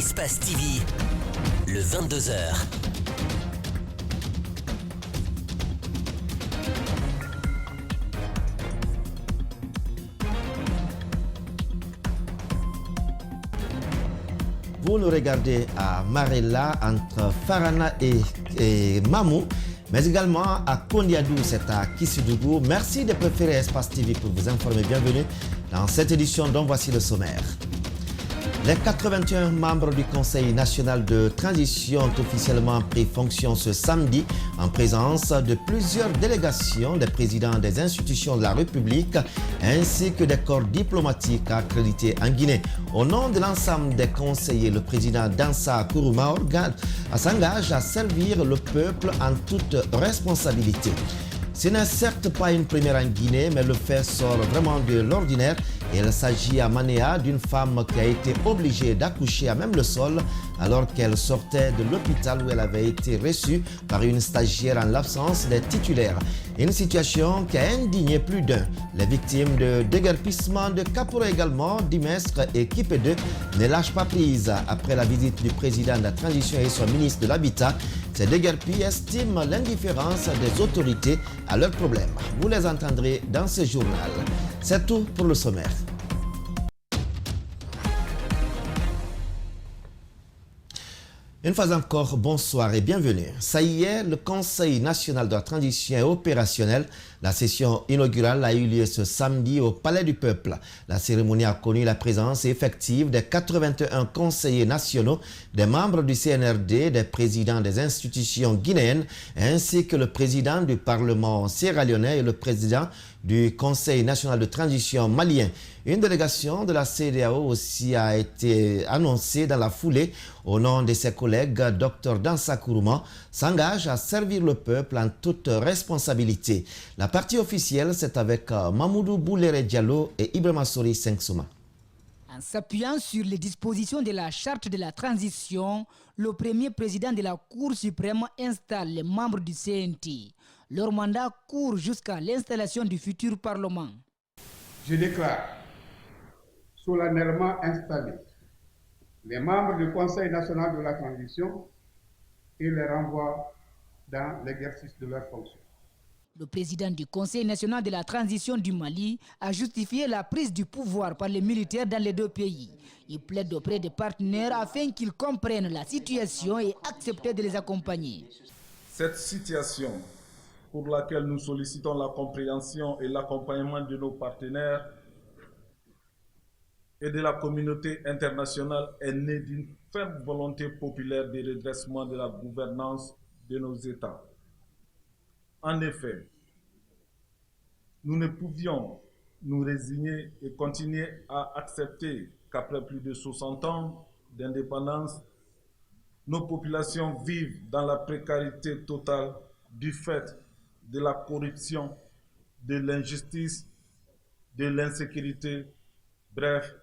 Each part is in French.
Espace TV, le 22h. Vous nous regardez à Marella entre Farana et Mamou, mais également à Kondiadou, c'est à Kissidougou. Merci de préférer Espace TV pour vous informer. Bienvenue dans cette édition dont voici le sommaire. Les 81 membres du Conseil national de transition ont officiellement pris fonction ce samedi en présence de plusieurs délégations des présidents des institutions de la République ainsi que des corps diplomatiques accrédités en Guinée. Au nom de l'ensemble des conseillers, le président Dansa Kourouma s'engage à servir le peuple en toute responsabilité. Ce n'est certes pas une première en Guinée, mais le fait sort vraiment de l'ordinaire. Il s'agit à Manéa d'une femme qui a été obligée d'accoucher à même le sol alors qu'elle sortait de l'hôpital où elle avait été reçue par une stagiaire en l'absence des titulaires. Une situation qui a indigné plus d'un. Les victimes de déguerpissement de Kaporo également, Dimestre et Kipé2 ne lâchent pas prise. Après la visite du président de la transition et son ministre de l'Habitat, ces déguerpis estiment l'indifférence des autorités à leurs problèmes. Vous les entendrez dans ce journal. C'est tout pour le sommaire. Une fois encore, bonsoir et bienvenue. Ça y est, le Conseil national de la transition est opérationnel. La session inaugurale a eu lieu ce samedi au Palais du Peuple. La cérémonie a connu la présence effective des 81 conseillers nationaux, des membres du CNRD, des présidents des institutions guinéennes, ainsi que le président du Parlement sierra-léonais et le président du Conseil national de transition malien. Une délégation de la CEDEAO aussi a été annoncée dans la foulée. Au nom de ses collègues, Dr Dansa Kourouma s'engage à servir le peuple en toute responsabilité. La partie officielle, c'est avec Mamoudou Boulere Diallo et Ibrahima Sori Sengsouma. En s'appuyant sur les dispositions de la charte de la transition, le premier président de la Cour suprême installe les membres du CNT. Leur mandat court jusqu'à l'installation du futur Parlement. Je déclare solennellement installés les membres du Conseil national de la transition et les renvoie dans l'exercice de leurs fonctions. Le président du Conseil national de la transition du Mali a justifié la prise du pouvoir par les militaires dans les deux pays. Il plaide auprès des partenaires afin qu'ils comprennent la situation et acceptent de les accompagner. Cette situation, pour laquelle nous sollicitons la compréhension et l'accompagnement de nos partenaires et de la communauté internationale, est née d'une ferme volonté populaire de redressement de la gouvernance de nos États. En effet, nous ne pouvions nous résigner et continuer à accepter qu'après plus de 60 ans d'indépendance, nos populations vivent dans la précarité totale du fait de la corruption, de l'injustice, de l'insécurité, bref,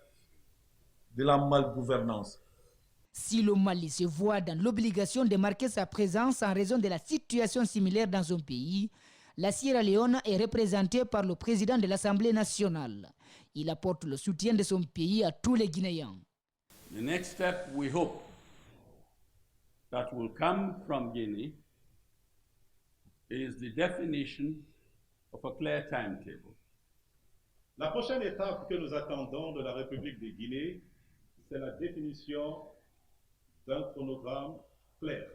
de la malgouvernance. Si le Mali se voit dans l'obligation de marquer sa présence en raison de la situation similaire dans son pays, la Sierra Leone est représentée par le président de l'Assemblée nationale. Il apporte le soutien de son pays à tous les Guinéens. The next step we hope that will come from Guinea is the definition of a clear timetable. La prochaine étape que nous attendons de la République de Guinée, c'est la définition d'un chronogramme clair.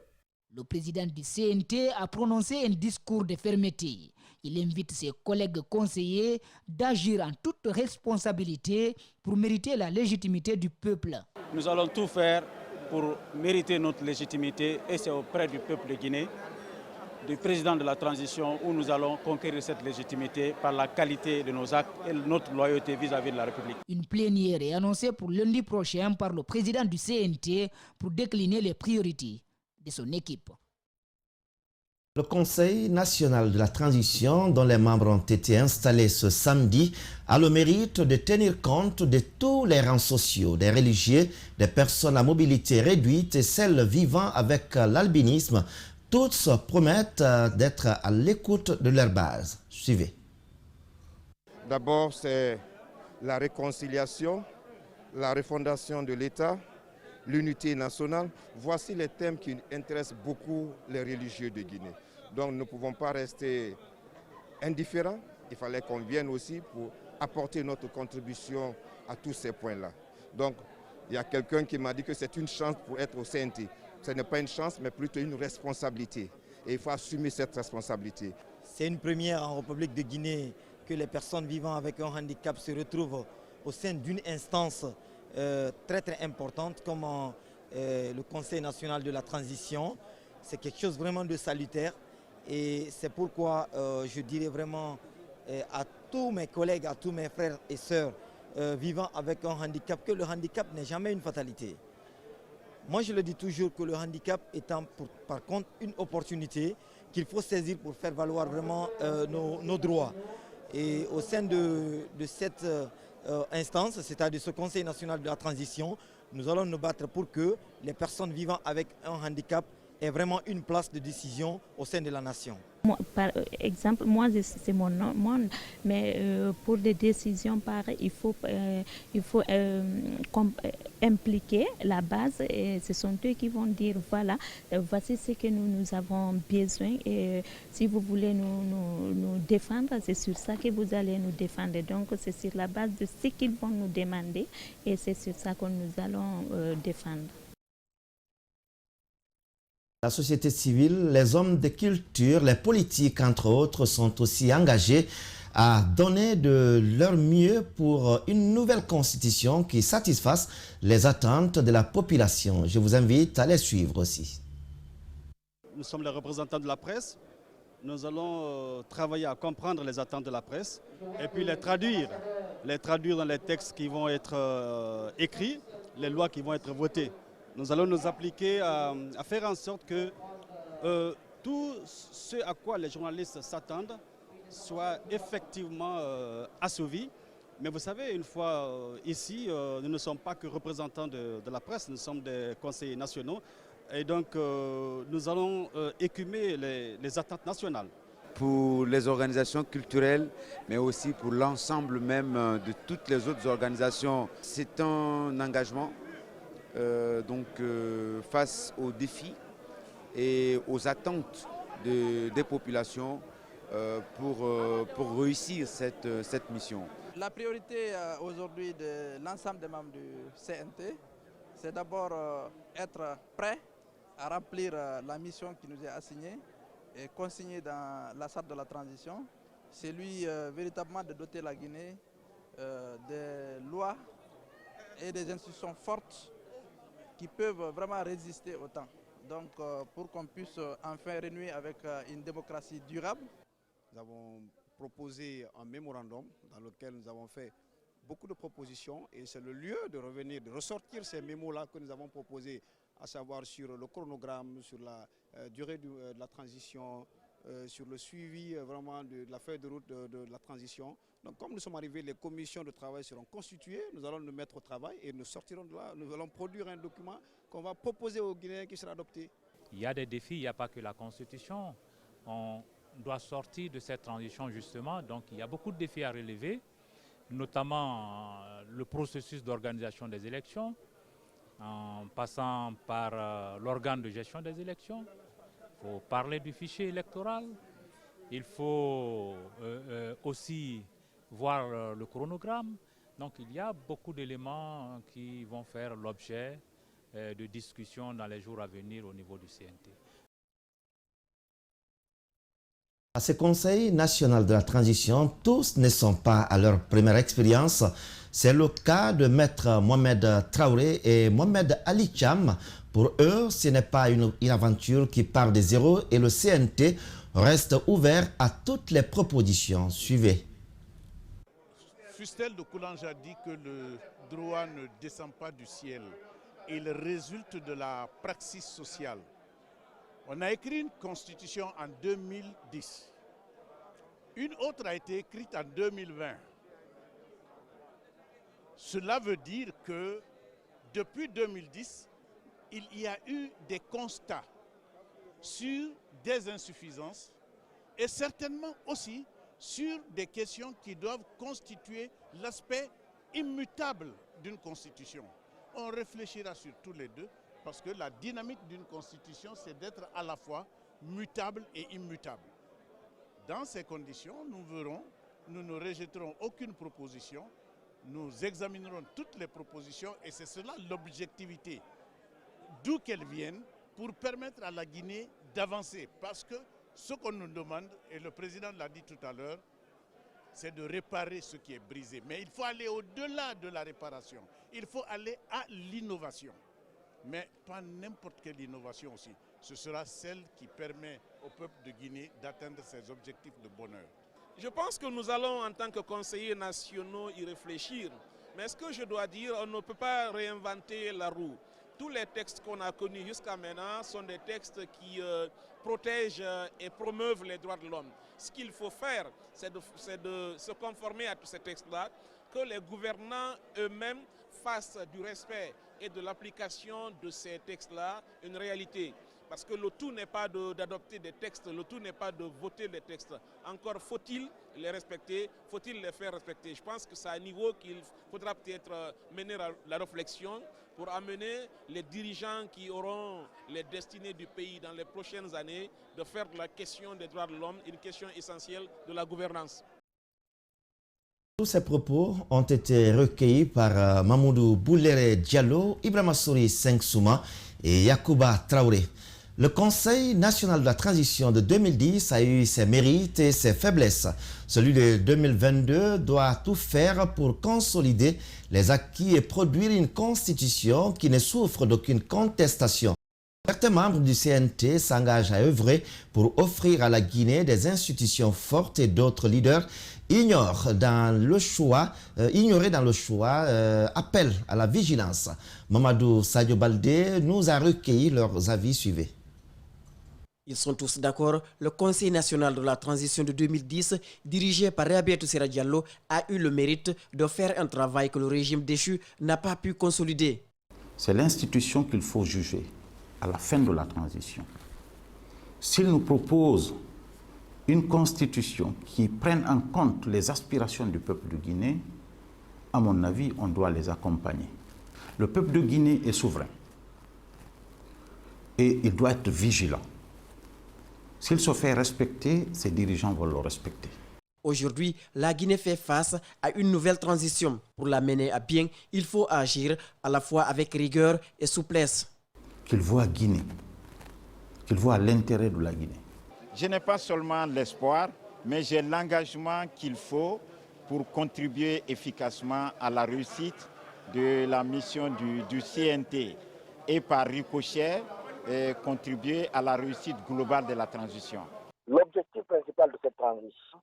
Le président du CNT a prononcé un discours de fermeté. Il invite ses collègues conseillers d'agir en toute responsabilité pour mériter la légitimité du peuple. Nous allons tout faire pour mériter notre légitimité et c'est auprès du peuple de Guinée, du président de la transition, où nous allons conquérir cette légitimité par la qualité de nos actes et notre loyauté vis-à-vis de la République. Une plénière est annoncée pour lundi prochain par le président du CNT pour décliner les priorités de son équipe. Le Conseil national de la transition, dont les membres ont été installés ce samedi, a le mérite de tenir compte de tous les rangs sociaux, des religieux, des personnes à mobilité réduite et celles vivant avec l'albinisme. Toutes promettent d'être à l'écoute de leur base. Suivez. D'abord, c'est la réconciliation, la refondation de l'État l'unité nationale. Voici les thèmes qui intéressent beaucoup les religieux de Guinée. Donc nous ne pouvons pas rester indifférents. Il fallait qu'on vienne aussi pour apporter notre contribution à tous ces points-là. Donc il y a quelqu'un qui m'a dit que c'est une chance pour être au CNT. Ce n'est pas une chance, mais plutôt une responsabilité. Et il faut assumer cette responsabilité. C'est une première en République de Guinée que les personnes vivant avec un handicap se retrouvent au sein d'une instance très importante comme le Conseil national de la transition. C'est quelque chose vraiment de salutaire et c'est pourquoi je dirais vraiment à tous mes collègues, à tous mes frères et sœurs vivant avec un handicap que le handicap n'est jamais une fatalité. Moi je le dis toujours que le handicap étant par contre une opportunité qu'il faut saisir pour faire valoir vraiment nos droits. Et au sein de cette instance, c'est-à-dire ce Conseil national de la transition, nous allons nous battre pour que les personnes vivant avec un handicap aient vraiment une place de décision au sein de la nation. Moi, par exemple, moi c'est mon monde, mais pour des décisions pareilles, il faut impliquer la base et ce sont eux qui vont dire voilà, voici ce que nous avons besoin et si vous voulez nous défendre, c'est sur ça que vous allez nous défendre. Donc c'est sur la base de ce qu'ils vont nous demander et c'est sur ça que nous allons défendre. La société civile, les hommes de culture, les politiques, entre autres, sont aussi engagés à donner de leur mieux pour une nouvelle constitution qui satisfasse les attentes de la population. Je vous invite à les suivre aussi. Nous sommes les représentants de la presse. Nous allons travailler à comprendre les attentes de la presse et puis les traduire dans les textes qui vont être écrits, les lois qui vont être votées. Nous allons nous appliquer à faire en sorte que tout ce à quoi les journalistes s'attendent soit effectivement assouvi. Mais vous savez, une fois ici, nous ne sommes pas que représentants de la presse, nous sommes des conseillers nationaux. Et donc, nous allons écumer les attentes nationales. Pour les organisations culturelles, mais aussi pour l'ensemble même de toutes les autres organisations, c'est un engagement. Face aux défis et aux attentes des populations pour réussir cette mission. La priorité aujourd'hui de l'ensemble des membres du CNT, c'est d'abord être prêt à remplir la mission qui nous est assignée et consignée dans la charte de la transition. C'est lui véritablement de doter la Guinée des lois et des institutions fortes qui peuvent vraiment résister au temps. Donc pour qu'on puisse enfin renouer avec une démocratie durable. Nous avons proposé un mémorandum dans lequel nous avons fait beaucoup de propositions et c'est le lieu de revenir, de ressortir ces mémos-là que nous avons proposés, à savoir sur le chronogramme, sur la durée de la transition, sur le suivi vraiment de la feuille de route de la transition. Donc comme nous sommes arrivés, les commissions de travail seront constituées, nous allons nous mettre au travail et nous sortirons de là, nous allons produire un document qu'on va proposer aux Guinéens qui sera adopté. Il y a des défis, il n'y a pas que la Constitution. On doit sortir de cette transition justement, donc il y a beaucoup de défis à relever, notamment le processus d'organisation des élections, en passant par l'organe de gestion des élections. Il faut parler du fichier électoral, il faut aussi voir le chronogramme. Donc il y a beaucoup d'éléments qui vont faire l'objet de discussions dans les jours à venir au niveau du CNT. À ce Conseil national de la transition, tous ne sont pas à leur première expérience. C'est le cas de Maître Mohamed Traoré et Mohamed Ali Cham. Pour eux, ce n'est pas une aventure qui part de zéro et le CNT reste ouvert à toutes les propositions. Suivez. Fustel de Coulanges a dit que le droit ne descend pas du ciel. Il résulte de la praxis sociale. On a écrit une constitution en 2010. Une autre a été écrite en 2020. Cela veut dire que depuis 2010, il y a eu des constats sur des insuffisances et certainement aussi sur des questions qui doivent constituer l'aspect immutable d'une constitution. on réfléchira sur tous les deux, parce que la dynamique d'une constitution, c'est d'être à la fois mutable et immutable. Dans ces conditions, nous verrons, nous ne rejetterons aucune proposition, nous examinerons toutes les propositions et c'est cela l'objectivité, d'où qu'elles viennent, pour permettre à la Guinée d'avancer. Parce que ce qu'on nous demande, et le président l'a dit tout à l'heure, c'est de réparer ce qui est brisé. Mais il faut aller au-delà de la réparation. Il faut aller à l'innovation. Mais pas n'importe quelle innovation aussi. Ce sera celle qui permet au peuple de Guinée d'atteindre ses objectifs de bonheur. Je pense que nous allons, en tant que conseillers nationaux, y réfléchir. Mais ce que je dois dire, on ne peut pas réinventer la roue. Tous les textes qu'on a connus jusqu'à maintenant sont des textes qui protègent et promeuvent les droits de l'homme. Ce qu'il faut faire, c'est de se conformer à tous ces textes-là, que les gouvernants eux-mêmes fassent du respect et de l'application de ces textes-là une réalité. Parce que le tout n'est pas d'adopter des textes, le tout n'est pas de voter des textes. Encore faut-il les respecter, faut-il les faire respecter. Je pense que c'est à un niveau qu'il faudra peut-être mener la réflexion pour amener les dirigeants qui auront les destinées du pays dans les prochaines années de faire de la question des droits de l'homme une question essentielle de la gouvernance. Tous ces propos ont été recueillis par Mamoudou Boulere Diallo, Ibrahima Souri Sengsouma et Yacouba Traoré. Le Conseil national de la transition de 2010 a eu ses mérites et ses faiblesses. Celui de 2022 doit tout faire pour consolider les acquis et produire une constitution qui ne souffre d'aucune contestation. Certains membres du CNT s'engagent à œuvrer pour offrir à la Guinée des institutions fortes et d'autres leaders ignorés dans le choix, appellent à la vigilance. Mamadou Sadio Baldé nous a recueilli leurs avis suivants. Ils sont tous d'accord, le Conseil national de la transition de 2010, dirigé par Rabiatou Sera Diallo, a eu le mérite de faire un travail que le régime déchu n'a pas pu consolider. C'est l'institution qu'il faut juger à la fin de la transition. S'il nous propose une constitution qui prenne en compte les aspirations du peuple de Guinée, à mon avis, on doit les accompagner. Le peuple de Guinée est souverain et il doit être vigilant. S'il se fait respecter, ses dirigeants vont le respecter. Aujourd'hui, la Guinée fait face à une nouvelle transition. Pour la mener à bien, il faut agir à la fois avec rigueur et souplesse. Qu'il voit Guinée, qu'il voit l'intérêt de la Guinée. Je n'ai pas seulement l'espoir, mais j'ai l'engagement qu'il faut pour contribuer efficacement à la réussite de la mission du CNT et par ricochet contribuer à la réussite globale de la transition. L'objectif principal de cette transition,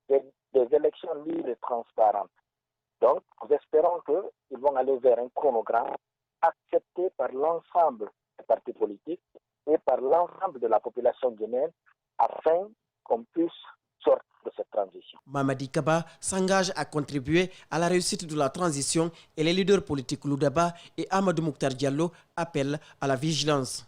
c'est des élections libres et transparentes. Donc, nous espérons qu'ils vont aller vers un chronogramme accepté par l'ensemble des partis politiques et par l'ensemble de la population guinéenne afin qu'on puisse sortir de cette transition. Mamadi Kaba s'engage à contribuer à la réussite de la transition et les leaders politiques Loudaba et Amadou Mouktar Diallo appellent à la vigilance.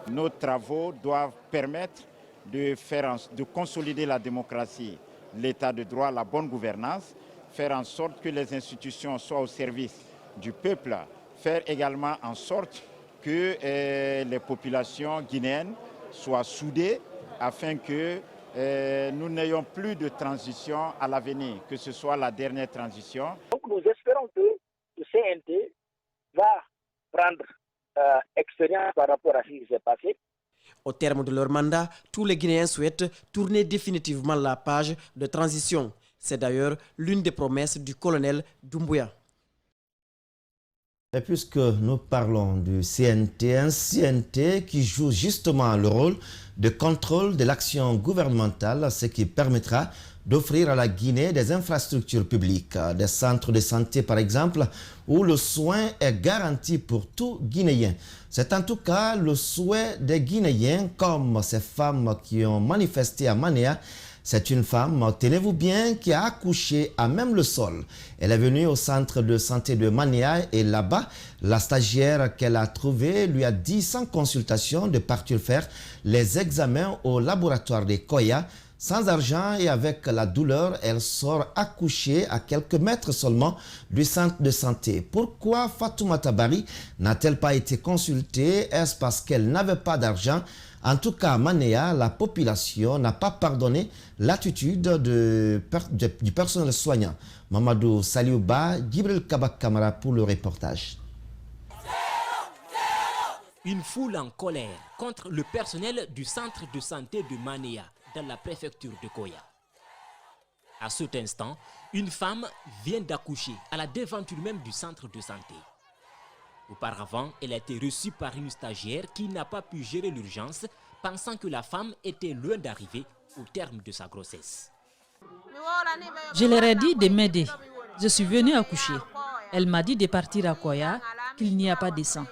Nos travaux doivent permettre de consolider la démocratie, l'état de droit, la bonne gouvernance, faire en sorte que les institutions soient au service du peuple, faire également en sorte que les populations guinéennes soient soudées afin que nous n'ayons plus de transition à l'avenir, que ce soit la dernière transition. Donc nous espérons que le CNT va prendre expérience par rapport à ce qui s'est passé. Au terme de leur mandat, tous les Guinéens souhaitent tourner définitivement la page de transition. C'est d'ailleurs l'une des promesses du colonel Doumbouya. Et puisque nous parlons du CNT, un CNT qui joue justement le rôle de contrôle de l'action gouvernementale, ce qui permettra d'offrir à la Guinée des infrastructures publiques, des centres de santé par exemple, où le soin est garanti pour tout Guinéen. C'est en tout cas le souhait des Guinéens, comme ces femmes qui ont manifesté à Manéa. C'est une femme, tenez-vous bien, qui a accouché à même le sol. Elle est venue au centre de santé de Manéa et là-bas, la stagiaire qu'elle a trouvée lui a dit sans consultation de partir faire les examens au laboratoire de Koya. Sans argent et avec la douleur, elle sort accoucher à quelques mètres seulement du centre de santé. Pourquoi Fatoumata Bari n'a-t-elle pas été consultée? Est-ce parce qu'elle n'avait pas d'argent? En tout cas, à Manéa, la population n'a pas pardonné l'attitude du personnel soignant. Mamadou Saliouba, Djibril Kabak Kamara pour le reportage. Une foule en colère contre le personnel du centre de santé de Manéa, dans la préfecture de Koya. À cet instant, une femme vient d'accoucher à la devanture même du centre de santé. Auparavant, elle a été reçue par une stagiaire qui n'a pas pu gérer l'urgence, pensant que la femme était loin d'arriver au terme de sa grossesse. Je leur ai dit de m'aider. Je suis venue accoucher. Elle m'a dit de partir à Koya, qu'il n'y a pas de sang.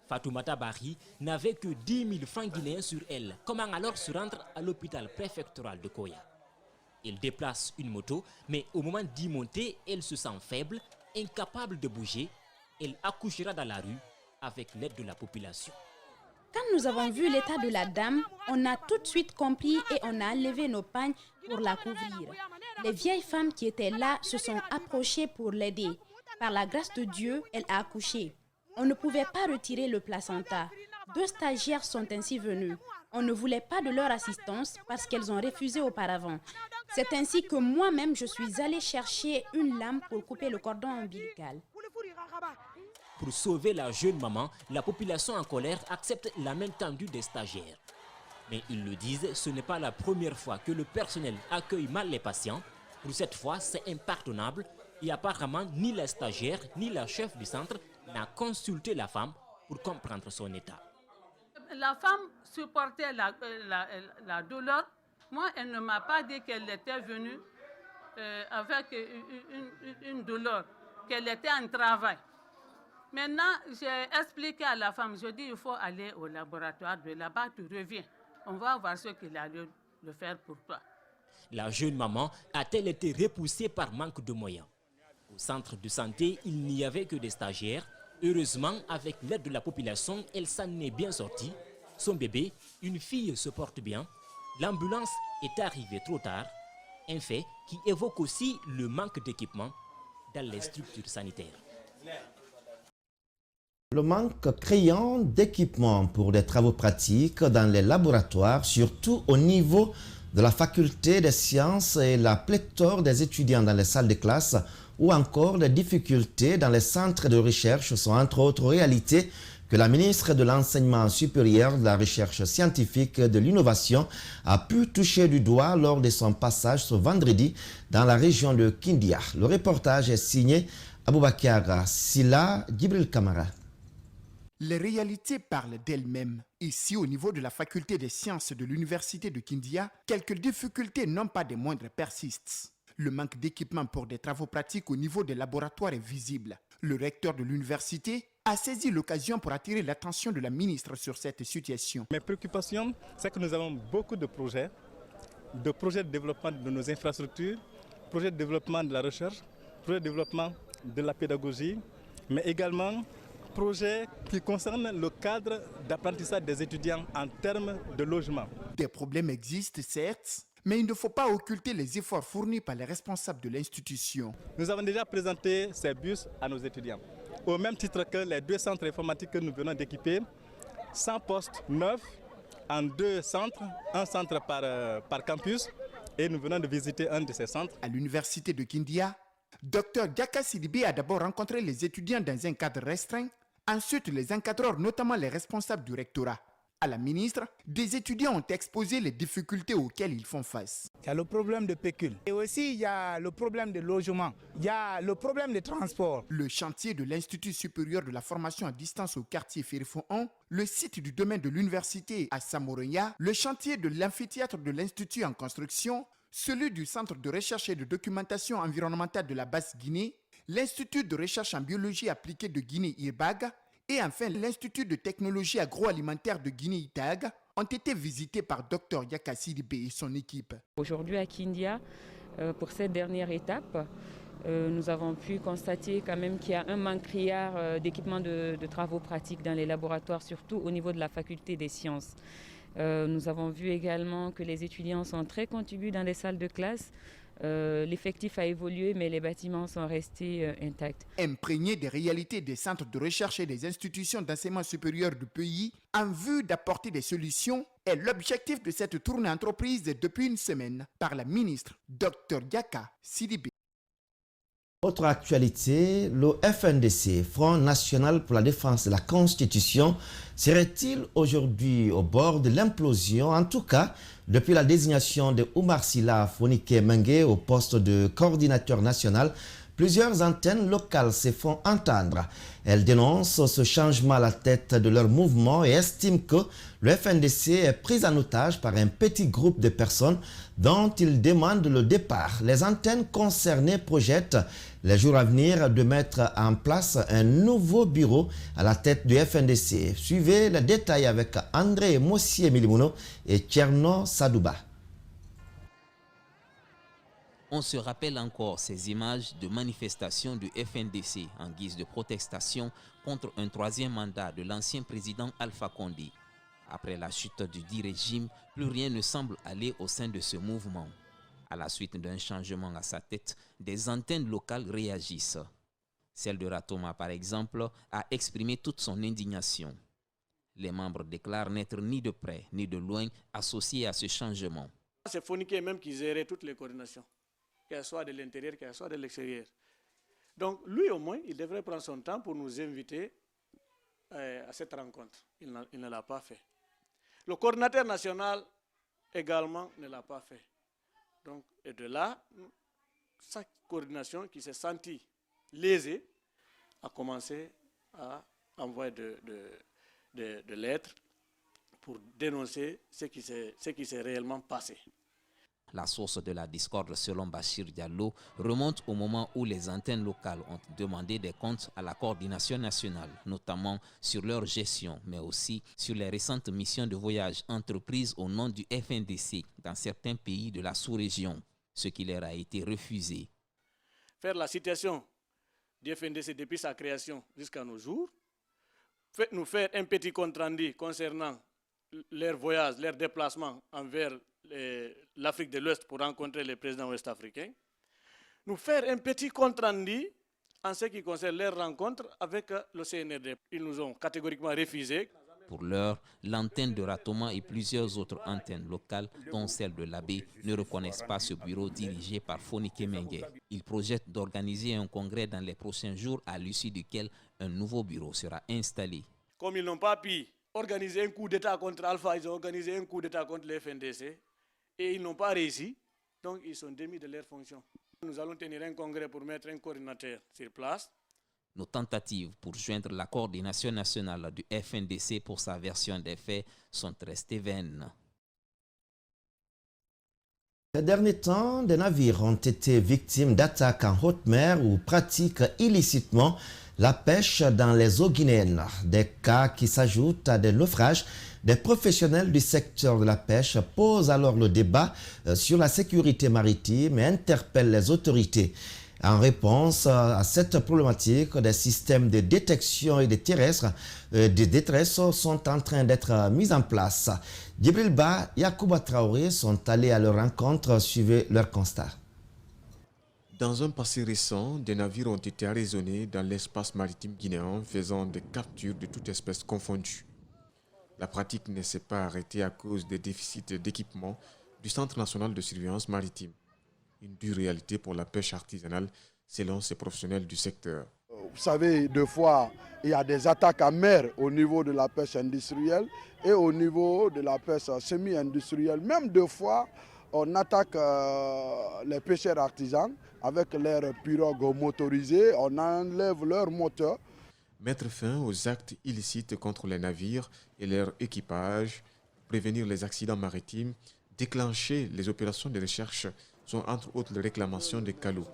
Fatoumata Bari n'avait que 10 000 francs guinéens sur elle. Comment alors se rendre à l'hôpital préfectoral de Koya? Elle déplace une moto, mais au moment d'y monter, elle se sent faible, incapable de bouger. Elle accouchera dans la rue avec l'aide de la population. Quand nous avons vu l'état de la dame, on a tout de suite compris et on a enlevé nos pagnes pour la couvrir. Les vieilles femmes qui étaient là se sont approchées pour l'aider. Par la grâce de Dieu, elle a accouché. On ne pouvait pas retirer le placenta. 2 stagiaires sont ainsi venus. On ne voulait pas de leur assistance parce qu'elles ont refusé auparavant. C'est ainsi que moi-même, je suis allée chercher une lame pour couper le cordon ombilical. Pour sauver la jeune maman, la population en colère accepte la main tendue des stagiaires. Mais ils le disent, ce n'est pas la première fois que le personnel accueille mal les patients. Pour cette fois, c'est impardonnable et apparemment ni la stagiaire ni la chef du centre n'a consulté la femme pour comprendre son état. La femme supportait la douleur. Moi, elle ne m'a pas dit qu'elle était venue avec une douleur, qu'elle était en travail. Maintenant, j'ai expliqué à la femme, je dis il faut aller au laboratoire de là-bas, tu reviens. On va voir ce qu'il a de faire pour toi. La jeune maman a-t-elle été repoussée par manque de moyens? Au centre de santé, il n'y avait que des stagiaires. Heureusement, avec l'aide de la population, elle s'en est bien sortie. Son bébé, une fille, se porte bien. L'ambulance est arrivée trop tard. Un fait qui évoque aussi le manque d'équipement dans les structures sanitaires. Le manque criant d'équipement pour des travaux pratiques dans les laboratoires, surtout au niveau de la faculté des sciences et la pléthore des étudiants dans les salles de classe ou encore des difficultés dans les centres de recherche sont entre autres réalités que la ministre de l'Enseignement supérieur, de la recherche scientifique et de l'innovation a pu toucher du doigt lors de son passage ce vendredi dans la région de Kindia. Le reportage est signé Aboubakar Silla, Djibril Kamara. Les réalités parlent d'elles-mêmes. Ici, au niveau de la faculté des sciences de l'université de Kindia, quelques difficultés non pas des moindres persistent. Le manque d'équipement pour des travaux pratiques au niveau des laboratoires est visible. Le recteur de l'université a saisi l'occasion pour attirer l'attention de la ministre sur cette situation. Mes préoccupations, c'est que nous avons beaucoup de projets de développement de nos infrastructures, projets de développement de la recherche, projets de développement de la pédagogie, mais également projets qui concernent le cadre d'apprentissage des étudiants en termes de logement. Des problèmes existent, certes, mais il ne faut pas occulter les efforts fournis par les responsables de l'institution. Nous avons déjà présenté ces bus à nos étudiants. Au même titre que les 2 centres informatiques que nous venons d'équiper, 100 postes neufs en 2 centres, un centre par campus, et nous venons de visiter un de ces centres. À l'université de Kindia, Dr Diaka Sidibé a d'abord rencontré les étudiants dans un cadre restreint, ensuite les encadreurs, notamment les responsables du rectorat. À la ministre, des étudiants ont exposé les difficultés auxquelles ils font face. Il y a le problème de pécule. Et aussi, il y a le problème de logement. Il y a le problème de transport. Le chantier de l'Institut supérieur de la formation à distance au quartier Ferifon 1, le site du domaine de l'université à Samoroya, le chantier de l'amphithéâtre de l'Institut en construction, celui du Centre de recherche et de documentation environnementale de la Basse-Guinée, l'Institut de recherche en biologie appliquée de Guinée-Irbag, et enfin, l'Institut de technologie agroalimentaire de Guinée-Itag ont été visités par Dr Diaka Sidibé et son équipe. Aujourd'hui à Kindia, pour cette dernière étape, nous avons pu constater quand même qu'il y a un manque criard d'équipements de travaux pratiques dans les laboratoires, surtout au niveau de la faculté des sciences. Nous avons vu également que les étudiants sont très contigus dans les salles de classe. L'effectif a évolué, mais les bâtiments sont restés intacts. Imprégné des réalités des centres de recherche et des institutions d'enseignement supérieur du pays, en vue d'apporter des solutions, est l'objectif de cette tournée entreprise depuis une semaine par la ministre Dr Yaka Sidibé. Autre actualité, le FNDC, Front National pour la Défense de la Constitution, serait-il aujourd'hui au bord de l'implosion? En tout cas, depuis la désignation de Oumar Silla Fonike Mengue au poste de coordinateur national, plusieurs antennes locales se font entendre. Elles dénoncent ce changement à la tête de leur mouvement et estiment que le FNDC est pris en otage par un petit groupe de personnes dont ils demandent le départ. Les antennes concernées projettent les jours à venir de mettre en place un nouveau bureau à la tête du FNDC. Suivez les détails avec André Mossier-Milimono et Tcherno Sadouba. On se rappelle encore ces images de manifestations du FNDC en guise de protestation contre un troisième mandat de l'ancien président Alpha Condé. Après la chute du dit régime, plus rien ne semble aller au sein de ce mouvement. À la suite d'un changement à sa tête, des antennes locales réagissent. Celle de Ratoma, par exemple, a exprimé toute son indignation. Les membres déclarent n'être ni de près ni de loin associés à ce changement. C'est Fonike même qui gérait toutes les coordinations, qu'elles soient de l'intérieur, qu'elles soient de l'extérieur. Donc lui au moins, il devrait prendre son temps pour nous inviter à cette rencontre. Il ne l'a pas fait. Le coordinateur national également ne l'a pas fait. Donc, et de là, sa coordination qui s'est sentie lésée a commencé à envoyer de lettres pour dénoncer ce qui s'est réellement passé. La source de la discorde, selon Bachir Diallo, remonte au moment où les antennes locales ont demandé des comptes à la coordination nationale, notamment sur leur gestion, mais aussi sur les récentes missions de voyage entreprises au nom du FNDC dans certains pays de la sous-région, ce qui leur a été refusé. Faire la situation du FNDC depuis sa création jusqu'à nos jours, nous faire un petit compte-rendu concernant leurs voyages, leurs déplacements envers l'Afrique de l'Ouest pour rencontrer les présidents ouest-africains, nous faire un petit compte-rendu en ce qui concerne leurs rencontres avec le CNRD. Ils nous ont catégoriquement refusé. Pour l'heure, l'antenne de Ratoma et plusieurs autres antennes locales, dont celle de l'Abbé, ne reconnaissent pas ce bureau dirigé par Fonike Mengue. Ils projettent d'organiser un congrès dans les prochains jours à l'issue duquel un nouveau bureau sera installé. Comme ils n'ont pas pu organiser un coup d'État contre Alpha, ils ont organisé un coup d'État contre le FNDC et ils n'ont pas réussi, donc ils sont démis de leurs fonctions. Nous allons tenir un congrès pour mettre un coordinateur sur place. Nos tentatives pour joindre la coordination nationale du FNDC pour sa version des faits sont restées vaines. Ces derniers temps, des navires ont été victimes d'attaques en haute mer ou pratiquent illicitement la pêche dans les eaux guinéennes. Des cas qui s'ajoutent à des naufrages. Des professionnels du secteur de la pêche posent alors le débat sur la sécurité maritime et interpellent les autorités. En réponse à cette problématique, des systèmes de détection et de détresse sont en train d'être mis en place. Djibril Ba et Yacouba Traoré sont allés à leur rencontre, suivez leur constat. Dans un passé récent, des navires ont été arraisonnés dans l'espace maritime guinéen, faisant des captures de toutes espèces confondues. La pratique ne s'est pas arrêtée à cause des déficits d'équipement du Centre national de surveillance maritime. Une dure réalité pour la pêche artisanale, selon ces professionnels du secteur. Vous savez, deux fois, il y a des attaques à mer au niveau de la pêche industrielle et au niveau de la pêche semi-industrielle. Même deux fois, on attaque les pêcheurs artisans avec leurs pirogues motorisées, on enlève leurs moteurs. Mettre fin aux actes illicites contre les navires et leur équipage, prévenir les accidents maritimes, déclencher les opérations de recherche sont entre autres les réclamations des calots.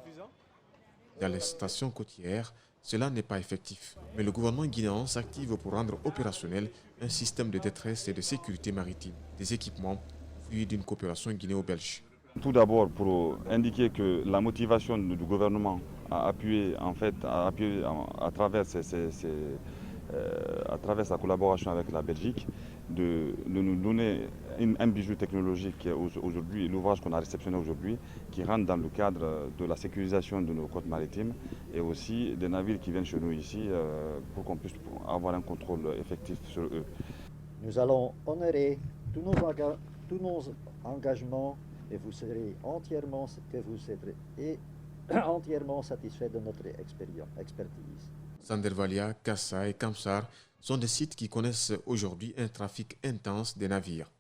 Dans les stations côtières, cela n'est pas effectif, mais le gouvernement guinéen s'active pour rendre opérationnel un système de détresse et de sécurité maritime, des équipements fruits d'une coopération guinéo-belge. Tout d'abord pour indiquer que la motivation du gouvernement à appuyer à travers à travers sa collaboration avec la Belgique, de nous donner un bijou technologique qui est aujourd'hui, l'ouvrage qu'on a réceptionné aujourd'hui, qui rentre dans le cadre de la sécurisation de nos côtes maritimes et aussi des navires qui viennent chez nous ici pour qu'on puisse avoir un contrôle effectif sur eux. Nous allons honorer tous nos engagements et vous serez entièrement satisfait de notre expertise. Sandervalia, Kassa et Kamsar sont des sites qui connaissent aujourd'hui un trafic intense des navires.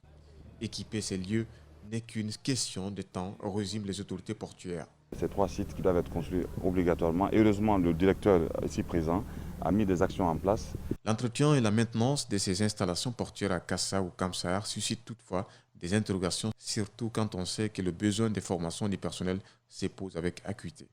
Équiper ces lieux n'est qu'une question de temps, résument les autorités portuaires. Ces 3 sites qui doivent être construits obligatoirement. Et heureusement, le directeur ici présent a mis des actions en place. L'entretien et la maintenance de ces installations portuaires à Kassa ou Kamsar suscitent toutefois des interrogations, surtout quand on sait que le besoin de formation du personnel se pose avec acuité.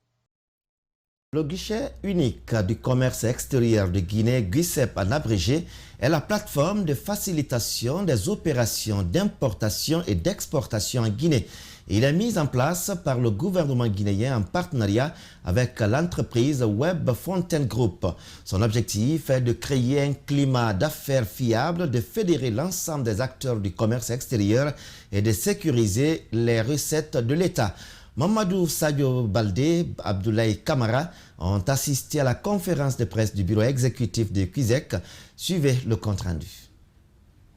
Le guichet unique du commerce extérieur de Guinée, GUICEP en abrégé, est la plateforme de facilitation des opérations d'importation et d'exportation en Guinée. Il est mis en place par le gouvernement guinéen en partenariat avec l'entreprise Web Fontaine Group. Son objectif est de créer un climat d'affaires fiable, de fédérer l'ensemble des acteurs du commerce extérieur et de sécuriser les recettes de l'État. Mamadou Sadio Baldé, Abdoulaye Kamara ont assisté à la conférence de presse du bureau exécutif de QUISEC. Suivez le compte-rendu.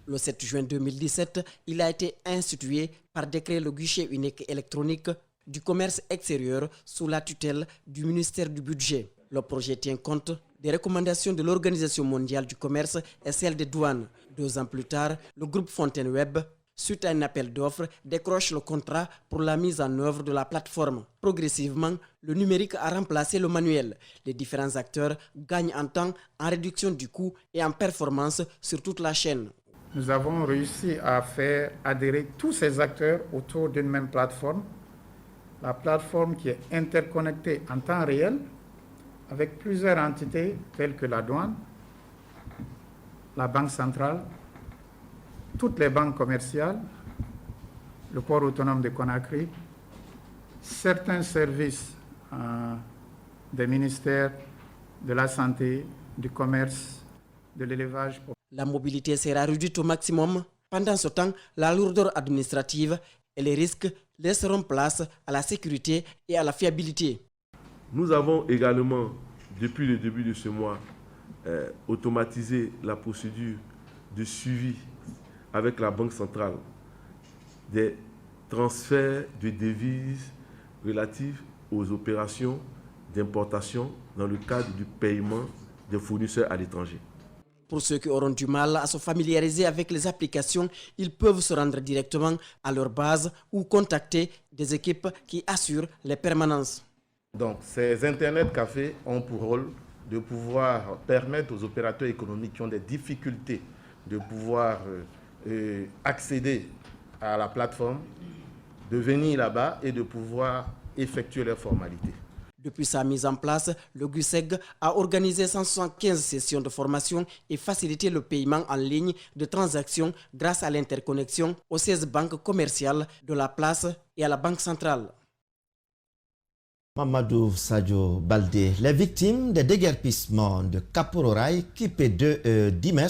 Le 7 juin 2017, il a été institué par décret le guichet unique électronique du commerce extérieur sous la tutelle du ministère du Budget. Le projet tient compte des recommandations de l'Organisation mondiale du commerce et celles des douanes. 2 ans plus tard, le groupe Fontaine Web, suite à un appel d'offres, décroche le contrat pour la mise en œuvre de la plateforme. Progressivement, le numérique a remplacé le manuel. Les différents acteurs gagnent en temps, en réduction du coût et en performance sur toute la chaîne. Nous avons réussi à faire adhérer tous ces acteurs autour d'une même plateforme. La plateforme qui est interconnectée en temps réel avec plusieurs entités telles que la douane, la banque centrale, toutes les banques commerciales, le port autonome de Conakry, certains services des ministères de la santé, du commerce, de l'élevage. La mobilité sera réduite au maximum. Pendant ce temps, la lourdeur administrative et les risques laisseront place à la sécurité et à la fiabilité. Nous avons également, depuis le début de ce mois, automatisé la procédure de suivi avec la Banque centrale des transferts de devises relatifs aux opérations d'importation dans le cadre du paiement des fournisseurs à l'étranger. Pour ceux qui auront du mal à se familiariser avec les applications, ils peuvent se rendre directement à leur base ou contacter des équipes qui assurent les permanences. Donc, ces Internet cafés ont pour rôle de pouvoir permettre aux opérateurs économiques qui ont des difficultés de pouvoir accéder à la plateforme, de venir là-bas et de pouvoir effectuer leurs formalités. Depuis sa mise en place, le GUICEG a organisé 175 sessions de formation et facilité le paiement en ligne de transactions grâce à l'interconnexion aux 16 banques commerciales de la place et à la Banque centrale. Mamadou Sadio Baldé, les victimes des déguerpissements de Kapororaï, KIP2 d'Imes,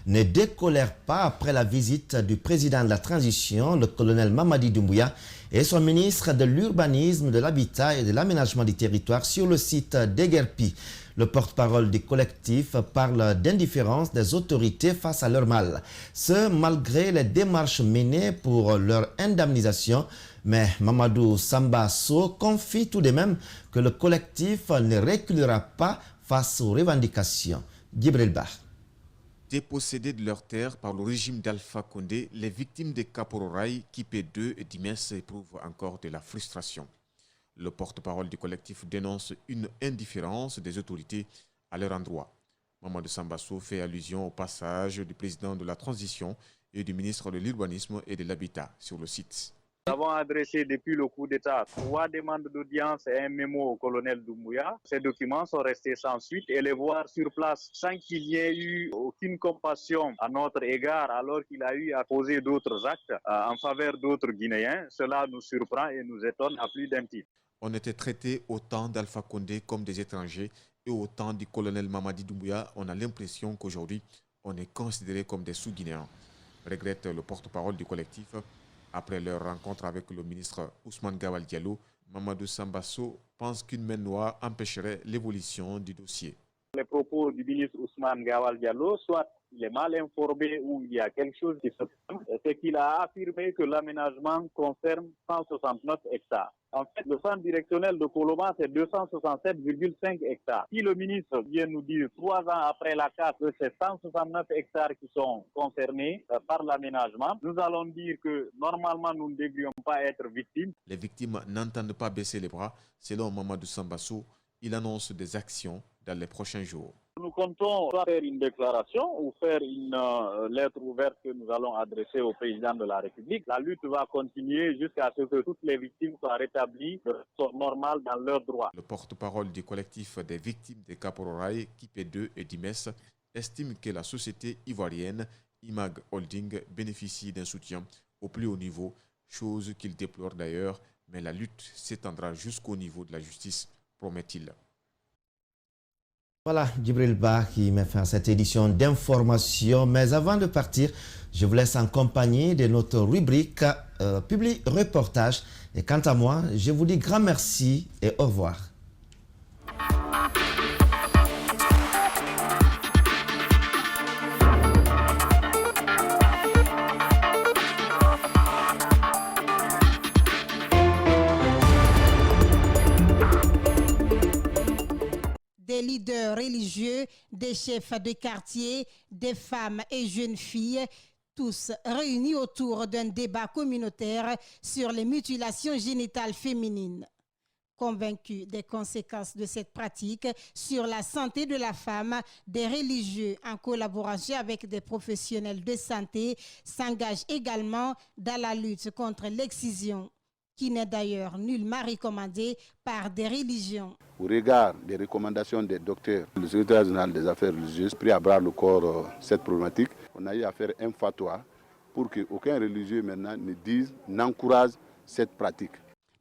ne décolèrent pas après la visite du président de la transition, le colonel Mamadi Doumbouya, et son ministre de l'Urbanisme, de l'Habitat et de l'Aménagement du Territoire sur le site d'Eguerpi. Le porte-parole du collectif parle d'indifférence des autorités face à leur mal. Ce, malgré les démarches menées pour leur indemnisation. Mais Mamadou Sambasso confie tout de même que le collectif ne reculera pas face aux revendications. Djibril Bah. Dépossédés de leurs terres par le régime d'Alpha Condé, les victimes de Kapororaï, KIP2 et d'Imes éprouvent encore de la frustration. Le porte-parole du collectif dénonce une indifférence des autorités à leur endroit. Mamadou Sambasso fait allusion au passage du président de la transition et du ministre de l'Urbanisme et de l'Habitat sur le site. Nous avons adressé depuis le coup d'État 3 demandes d'audience et un mémo au colonel Doumbouya. Ces documents sont restés sans suite et les voir sur place sans qu'il n'y ait eu aucune compassion à notre égard alors qu'il a eu à poser d'autres actes en faveur d'autres Guinéens. Cela nous surprend et nous étonne à plus d'un titre. On était traités au temps d'Alpha Condé comme des étrangers Et au temps du colonel Mamadi Doumbouya, on a l'impression qu'aujourd'hui, on est considéré comme des sous-guinéens, regrette le porte-parole du collectif. Après leur rencontre avec le ministre Ousmane Gawal Diallo, Mamadou Sambasso pense qu'une main noire empêcherait l'évolution du dossier. Les propos du ministre Ousmane Gawal Diallo, soit il est mal informé ou il y a quelque chose qui se passe, c'est qu'il a affirmé que l'aménagement concerne 169 hectares. En fait, le centre directionnel de Coloma, c'est 267,5 hectares. Si le ministre vient nous dire 3 ans après la casse que c'est 169 hectares qui sont concernés par l'aménagement, nous allons dire que normalement nous ne devrions pas être victimes. Les victimes n'entendent pas baisser les bras. Selon Mamadou Sambasso, il annonce des actions dans les prochains jours. Nous comptons faire une déclaration ou faire une lettre ouverte que nous allons adresser au président de la République. La lutte va continuer jusqu'à ce que toutes les victimes soient rétablies de façon normale dans leurs droits. Le porte-parole du collectif des victimes des Capororail, Kipé2 et Dimes, estime que la société ivoirienne Imag Holding bénéficie d'un soutien au plus haut niveau, chose qu'il déplore d'ailleurs, mais la lutte s'étendra jusqu'au niveau de la justice, promet-il. Voilà, Djibril Ba qui met fin à cette édition d'information. Mais avant de partir, je vous laisse en compagnie de notre rubrique Public Reportage. Et quant à moi, je vous dis grand merci et au revoir. Des leaders religieux, des chefs de quartier, des femmes et jeunes filles, tous réunis autour d'un débat communautaire sur les mutilations génitales féminines. Convaincus des conséquences de cette pratique sur la santé de la femme, des religieux en collaboration avec des professionnels de santé s'engagent également dans la lutte contre l'excision, qui n'est d'ailleurs nullement recommandée par des religions. Au regard des recommandations des docteurs, le secrétaire général des affaires religieuses a pris à bras le corps cette problématique. On a eu à faire un fatwa pour qu'aucun religieux maintenant ne dise, n'encourage cette pratique.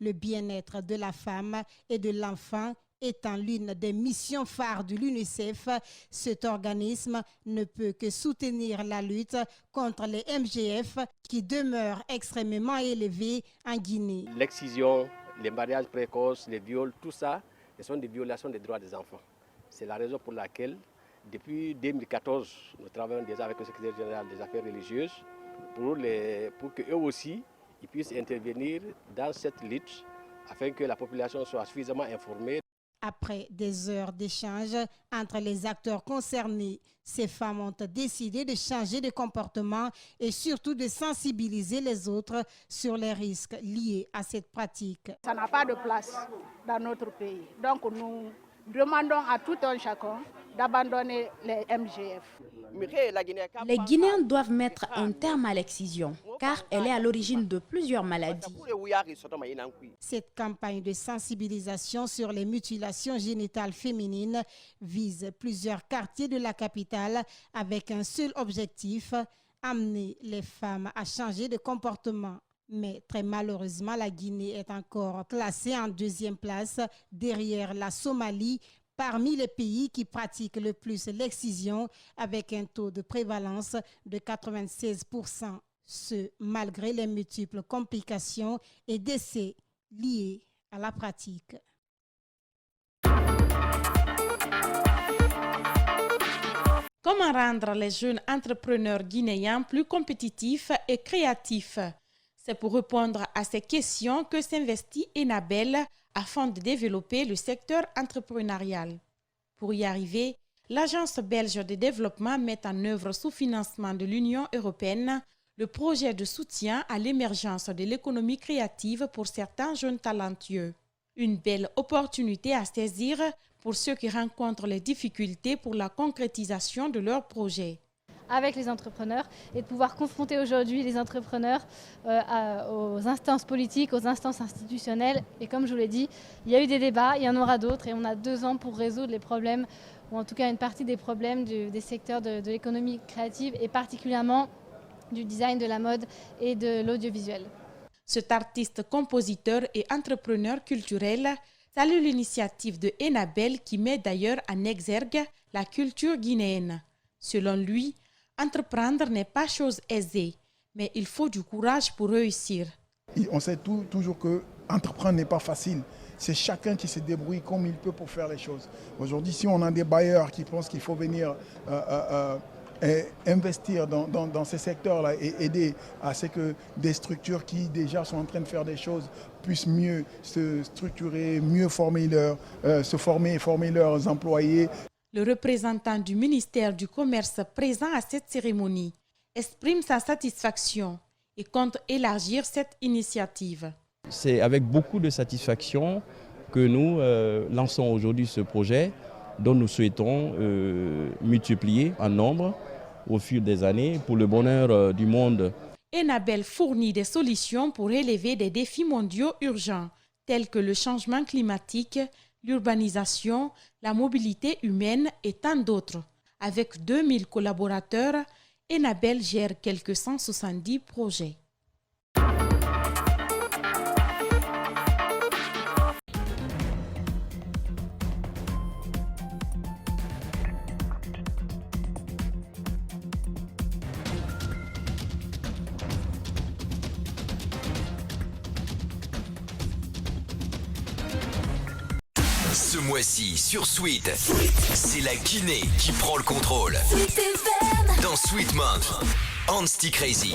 Le bien-être de la femme et de l'enfant étant l'une des missions phares de l'UNICEF, cet organisme ne peut que soutenir la lutte contre les MGF qui demeurent extrêmement élevés en Guinée. L'excision, les mariages précoces, les viols, tout ça, ce sont des violations des droits des enfants. C'est la raison pour laquelle, depuis 2014, nous travaillons déjà avec le secrétaire général des affaires religieuses pour qu'eux aussi ils puissent intervenir dans cette lutte afin que la population soit suffisamment informée. Après des heures d'échange entre les acteurs concernés, ces femmes ont décidé de changer de comportement et surtout de sensibiliser les autres sur les risques liés à cette pratique. Ça n'a pas de place dans notre pays. Donc nous demandons à tout un chacun d'abandonner les MGF. Les Guinéens doivent mettre un terme à l'excision, car elle est à l'origine de plusieurs maladies. Cette campagne de sensibilisation sur les mutilations génitales féminines vise plusieurs quartiers de la capitale avec un seul objectif, amener les femmes à changer de comportement. Mais très malheureusement, la Guinée est encore classée en deuxième place derrière la Somalie, parmi les pays qui pratiquent le plus l'excision avec un taux de prévalence de 96%. Ce, malgré les multiples complications et décès liés à la pratique. Comment rendre les jeunes entrepreneurs guinéens plus compétitifs et créatifs? C'est pour répondre à ces questions que s'investit Enabel afin de développer le secteur entrepreneurial. Pour y arriver, l'Agence belge de développement met en œuvre sous financement de l'Union européenne le projet de soutien à l'émergence de l'économie créative pour certains jeunes talentueux. Une belle opportunité à saisir pour ceux qui rencontrent les difficultés pour la concrétisation de leurs projets. Avec les entrepreneurs et de pouvoir confronter aujourd'hui les entrepreneurs aux instances politiques, aux instances institutionnelles. Et comme je vous l'ai dit, il y a eu des débats, il y en aura d'autres et on a 2 ans pour résoudre les problèmes, ou en tout cas une partie des problèmes des secteurs de l'économie créative et particulièrement du design, de la mode et de l'audiovisuel. Cet artiste, compositeur et entrepreneur culturel salue l'initiative de Enabel qui met d'ailleurs en exergue la culture guinéenne. Selon lui, entreprendre n'est pas chose aisée, mais il faut du courage pour réussir. On sait toujours que entreprendre n'est pas facile. C'est chacun qui se débrouille comme il peut pour faire les choses. Aujourd'hui, si on a des bailleurs qui pensent qu'il faut venir investir dans ces secteurs-là et aider à ce que des structures qui déjà sont en train de faire des choses puissent mieux se structurer, mieux former leurs employés. Le représentant du ministère du Commerce présent à cette cérémonie exprime sa satisfaction et compte élargir cette initiative. C'est avec beaucoup de satisfaction que nous lançons aujourd'hui ce projet dont nous souhaitons multiplier en nombre au fil des années pour le bonheur du monde. Enabel fournit des solutions pour relever des défis mondiaux urgents tels que le changement climatique, l'urbanisation, la mobilité humaine et tant d'autres. Avec 2000 collaborateurs, Enabel gère quelques 170 projets. Ce mois-ci, sur Sweet, c'est la Guinée qui prend le contrôle. Dans Sweet Month, Ansti Crazy.